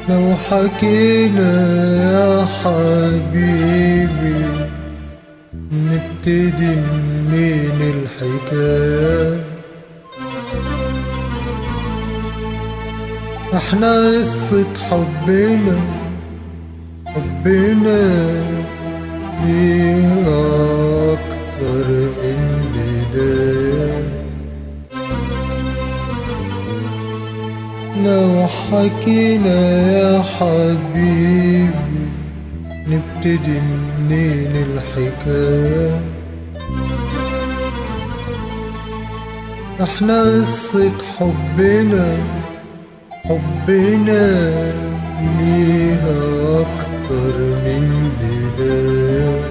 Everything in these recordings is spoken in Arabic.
لو حكينا يا حبيبي نبتدي منين الحكاية؟ احنا قصة حبنا ليها أكتر من بداية. لو حكينا يا حبيبي نبتدي منين الحكاية؟ احنا قصة حبنا ليها أكتر من بداية.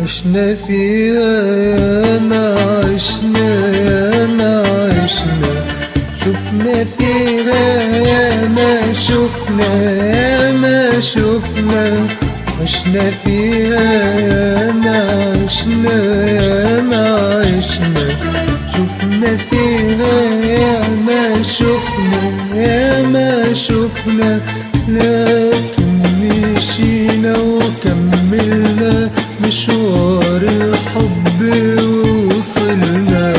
عشنا فيها ياما عشنا شفنا فيها ياما شفنا عشنا فيها ياما عشنا شفنا فيها ياما شفنا لكن مشينا وكملنا مشوار الحب وصلنا.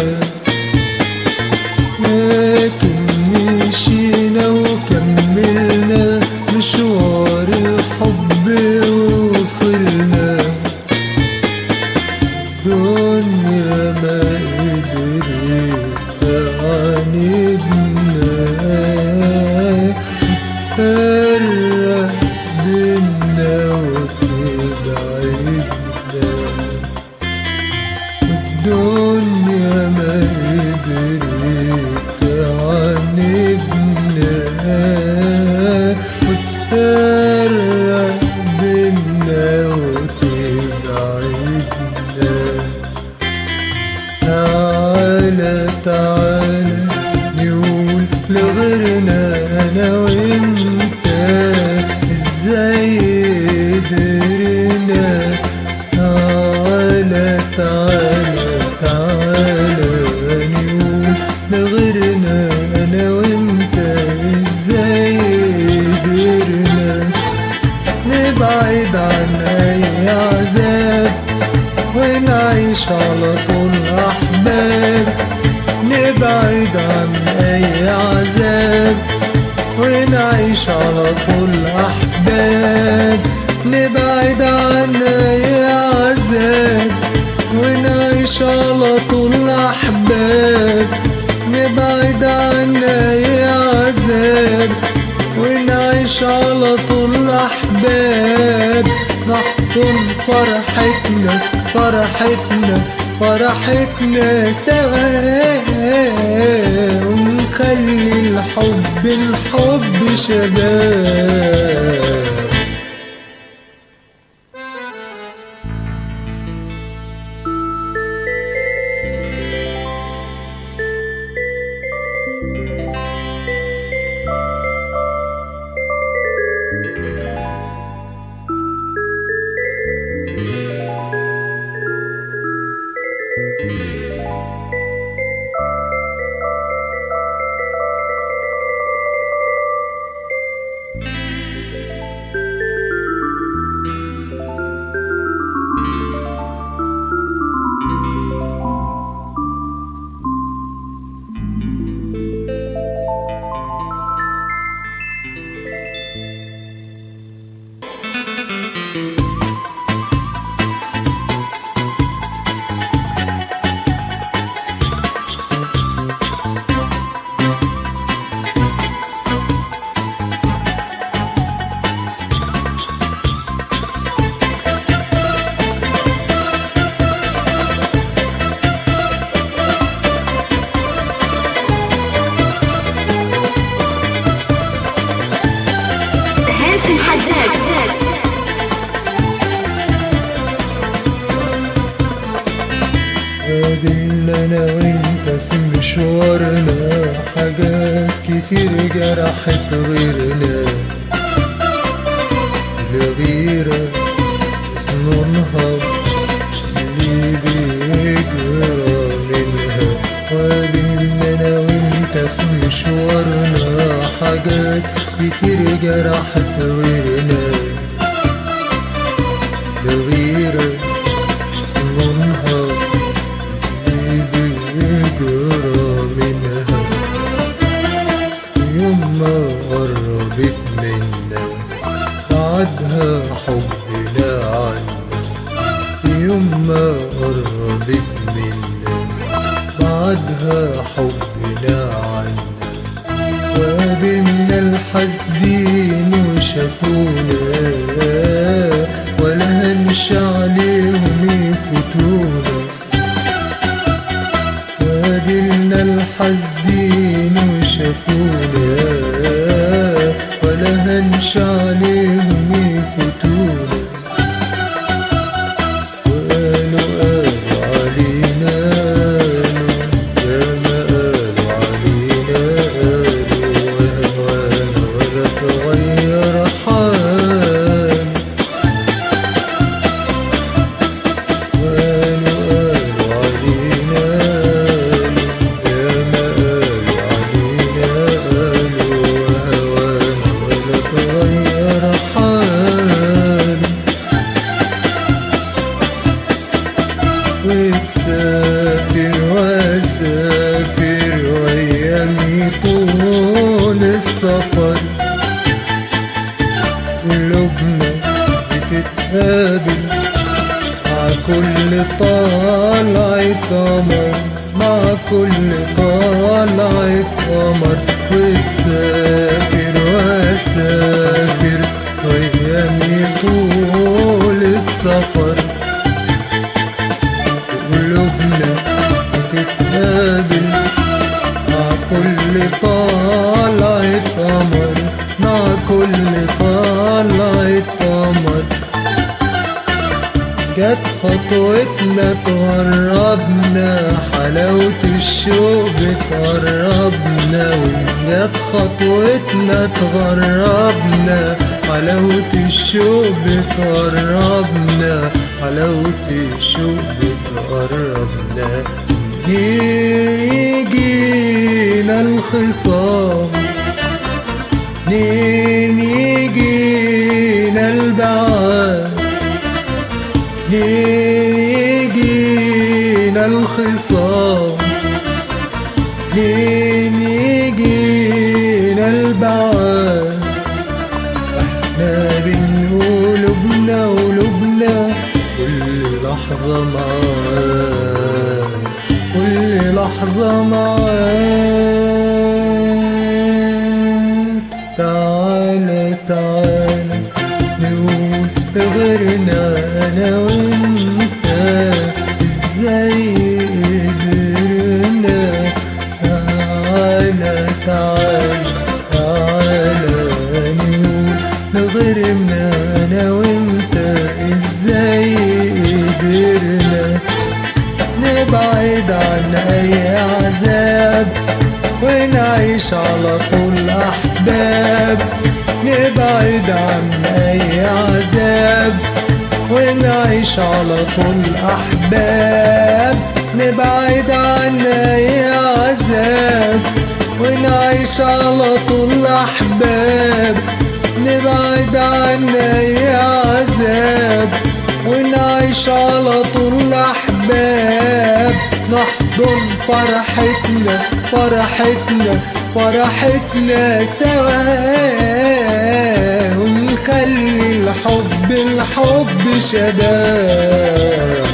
لكن مشينا وكملنا مشوار الحب وصلنا. الدنيا ما قدرت تعاندنا وتفرق بينا وتبعدنا. الدنيا ما قدرت تعاندنا وتفرق بينا وتبعدنا. تعالى نقول لغيرنا أنا وإنت إزاي قدرنا. تعالى نقول لغيرنا أنا وإنت إزاي قدرنا. نبعد عن أي عذاب ونعيش على طول أحباب. نبعد عن أي عذاب ونعيش على طول أحباب. نبعد عن أي عذاب ونعيش على طول أحباب. نبعد عن أي عذاب ونعيش على طول أحباب. نحضن فرحتنا سوا ونخلي الحب شباب. قابلنا انا وانت في مشوارنا حاجات كتير جرحت غيرنا. الغيرة ظنونها اللي بيجرى منها. قابلنا انا وانت كتير جرحت غيرنا. الغيرة لونها اللي بيجرى منها، يوم ما قربت منا بعدها حبنا عنا. يوم ما قربت منا بعدها حبنا عنا. وقابلنا الحاسدين وشافونا، ولا هنش عليهم يفوتونا. وقابلنا الحاسدين وشافونا، ولا هنش عليهم يفوتونا. وتسافر واسافر وايامي طول السفر، قلوبنا بتتقابل مع كل طلعة قمر، مع كل طلعة قمر. وتسافر واسافر وايامي طول السفر، قلوبنا بتتقابل مع كل طلعة قمر، مع كل طلعة قمر. جت خطوتنا تقربنا، حلاوة الشوق بتقربنا. وجت خطوتنا تغربنا، حلاوة الشوق بتقربنا، حلاوة الشوق بتقربنا. يجينا الخصام، يجينا البعاد، يجينا الخصام، يجينا البعاد. احنا بنقول قلوبنا كل لحظة معاك، كل لحظة معاك. تعالى تعالى نقول لغيرنا أنا وأنت إزاي قدرنا. تعالى تعالى تعالى نقول لغيرنا أنا وأنت إزاي قدرنا. نبعد عن أي عذاب ونعيش على طول أحباب. نبعد عن أي عذاب ونعيش على طول أحباب. نبعد عن أي عذاب ونعيش على طول أحباب. نبعد عن أي عذاب ونعيش على طول أحباب. نحضن فرحتنا فرحتنا فرحتنا سوا، ونخلي الحب الحب شباب.